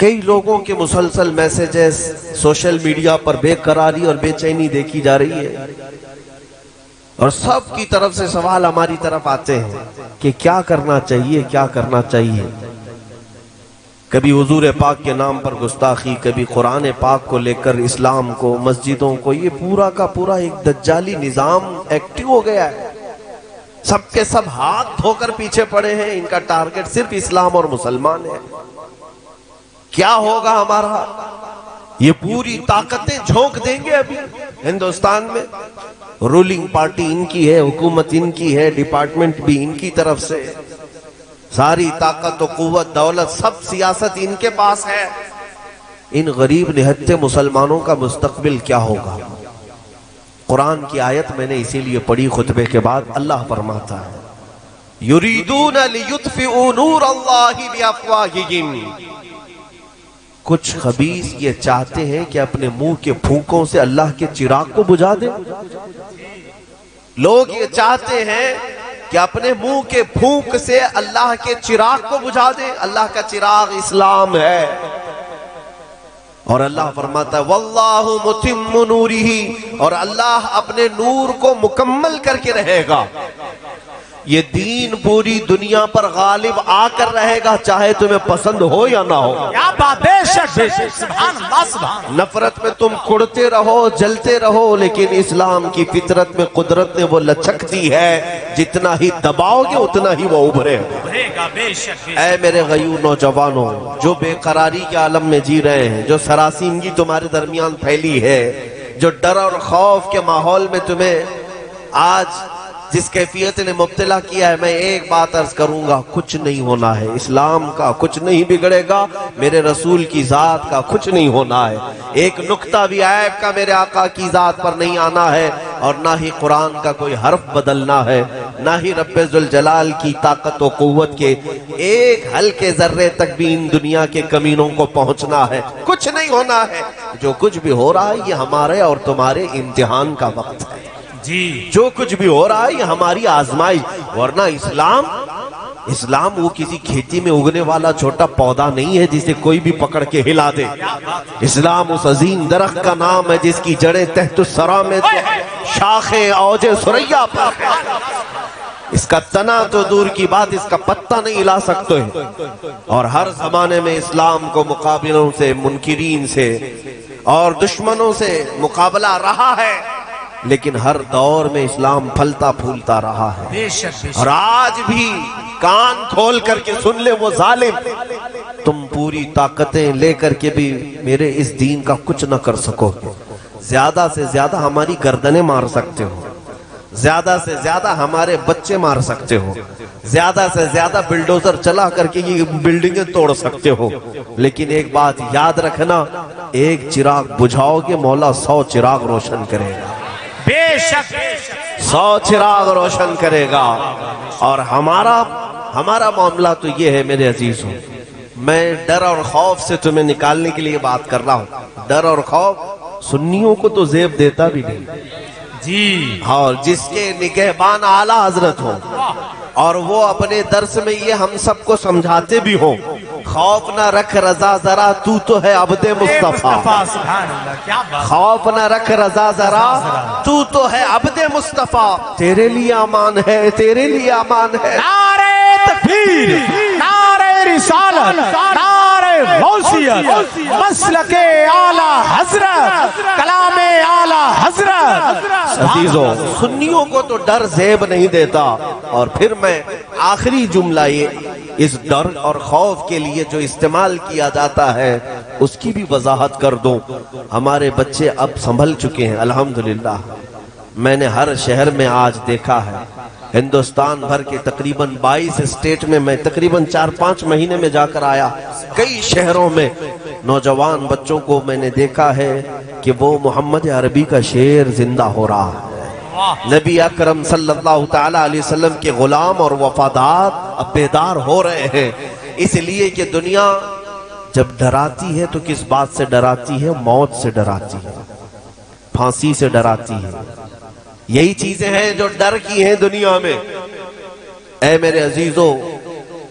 کئی لوگوں کے مسلسل میسیجز سوشل میڈیا پر بے قراری اور بے چینی دیکھی جا رہی ہے، اور سب کی طرف سے سوال ہماری طرف آتے ہیں کہ کیا کرنا چاہیے، کیا کرنا چاہیے۔ کبھی حضور پاک کے نام پر گستاخی، کبھی قرآن پاک کو لے کر اسلام کو، مسجدوں کو، یہ پورا کا پورا ایک دجالی نظام ایکٹیو ہو گیا ہے۔ سب کے سب ہاتھ دھو کر پیچھے پڑے ہیں، ان کا ٹارگٹ صرف اسلام اور مسلمان ہے۔ کیا ہوگا ہمارا؟ یہ پوری طاقتیں جھونک دیں گے ابھی ہندوستان میں۔ رولنگ پارٹی ان کی ہے، حکومت ان کی ہے، ڈپارٹمنٹ بھی ان کی طرف سے، ساری طاقت و قوت دولت سب سیاست ان کے پاس ہے۔ ان غریب نہتے مسلمانوں کا مستقبل کیا ہوگا؟ قرآن کی آیت میں نے اسی لیے پڑھی خطبے کے بعد، اللہ فرماتا ہے یریدون لیطفئوا نور اللہ بافواہہم، کچھ خبیث یہ چاہتے ہیں کہ اپنے منہ کے پھونکوں سے اللہ کے چراغ کو بجھا دیں۔ لوگ یہ چاہتے ہیں کہ اپنے منہ کے پھونک سے اللہ کے چراغ کو بجھا دیں۔ اللہ کا چراغ اسلام ہے، اور اللہ فرماتا ہے واللہ متم نورہ، اور اللہ اپنے نور کو مکمل کر کے رہے گا۔ یہ دین پوری دنیا پر غالب آ کر رہے گا، چاہے تمہیں پسند ہو یا نہ ہو۔ کیا بات، بے شک بے شک، سبحان اللہ سبحان اللہ۔ نفرت میں تم کڑتے رہو، جلتے رہو، لیکن اسلام کی فطرت میں قدرت نے وہ لچک دی ہے، جتنا ہی دباؤ گے اتنا ہی وہ ابھرے گا۔ بے شک بے شک۔ اے میرے غیور نوجوانوں جو بے قراری کے عالم میں جی رہے ہیں، جو سراسیمگی تمہارے درمیان پھیلی ہے، جو ڈر اور خوف کے ماحول میں تمہیں آج جس کیفیت نے مبتلا کیا ہے، میں ایک بات عرض کروں گا، کچھ نہیں ہونا ہے۔ اسلام کا کچھ نہیں بگڑے گا، میرے رسول کی ذات کا کچھ نہیں ہونا ہے۔ ایک نقطہ بھی عیب کا میرے آقا کی ذات پر نہیں آنا ہے، اور نہ ہی قرآن کا کوئی حرف بدلنا ہے، نہ ہی رب ذوالجلال کی طاقت و قوت کے ایک ہلکے ذرے تک بھی ان دنیا کے کمینوں کو پہنچنا ہے۔ کچھ نہیں ہونا ہے۔ جو کچھ بھی ہو رہا ہے یہ ہمارے اور تمہارے امتحان کا وقت ہے جی۔ جو کچھ بھی ہو رہا ہے یہ ہماری آزمائش، ورنہ اسلام وہ کسی کھیتی میں اگنے والا چھوٹا پودا نہیں ہے جسے کوئی بھی پکڑ کے ہلا دے۔ اسلام اس عظیم درخت کا نام ہے جس کی جڑیں تحت الثری میں، شاخیں اوج ثریا پر، اس کا تنا تو دور کی بات، اس کا پتہ نہیں ہلا سکتے ہیں۔ اور ہر زمانے میں اسلام کو مقابلوں سے، منکرین سے اور دشمنوں سے مقابلہ رہا ہے، لیکن ہر دور میں اسلام پھلتا پھولتا رہا ہے۔ بے شک بے شک۔ اور آج بھی کان کھول کر کے سن لے وہ ظالم، تم پوری طاقتیں لے کر کے بھی میرے اس دین کا کچھ نہ کر سکو۔ زیادہ سے زیادہ ہماری گردنیں مار سکتے ہو، زیادہ سے زیادہ ہمارے بچے مار سکتے ہو، زیادہ سے زیادہ بلڈوزر چلا کر کے یہ بلڈنگیں توڑ سکتے ہو، لیکن ایک بات یاد رکھنا، ایک چراغ بجھاؤ گے مولا 100 چراغ روشن کرے گا۔ بے شک 100 چراغ روشن کرے گا۔ اور ہمارا معاملہ تو یہ ہے میرے عزیزوں، میں ڈر اور خوف سے تمہیں نکالنے کے لیے بات کر رہا ہوں۔ ڈر اور خوف سنیوں کو تو زیب دیتا بھی نہیں جی۔ اور جس کے نگہبان اعلیٰ حضرت ہوں اور وہ اپنے درس میں یہ ہم سب کو سمجھاتے بھی ہوں، خوف نہ رکھ رضا ذرا تو ہے عبد مصطفیٰ، سبحان اللہ، کیا بات۔ خوف نہ رکھ رضا ذرا تو ہے عبد مصطفیٰ، تیرے لیے امان ہے، تیرے لیے امان ہے۔ نعرہ تکبیر، نعرہ رسالت، نعرہ غوثیت، مسلک اعلی حضرت، کلام اعلی حضرت۔ عزیزوں، سنیوں کو تو ڈر زیب نہیں دیتا۔ اور پھر میں آخری جملہ یہ اس ڈر اور خوف کے لیے جو استعمال کیا جاتا ہے اس کی بھی وضاحت کر دوں۔ ہمارے بچے اب سنبھل چکے ہیں الحمدللہ۔ میں نے ہر شہر میں آج دیکھا ہے، ہندوستان بھر کے تقریباً 22 اسٹیٹ میں میں تقریباً 4-5 مہینے میں جا کر آیا، کئی شہروں میں نوجوان بچوں کو میں نے دیکھا ہے کہ وہ محمد عربی کا شعر زندہ ہو رہا ہے۔ نبی اکرم صلی اللہ تعالی علیہ وسلم کے غلام اور وفادار اب بیدار ہو رہے ہیں، اس لیے کہ دنیا جب ڈراتی ہے تو کس بات سے ڈراتی ہے؟ موت سے ڈراتی ہے، پھانسی سے ڈراتی ہے۔ یہی چیزیں ہیں جو ڈر کی ہیں دنیا میں۔ اے میرے عزیزوں،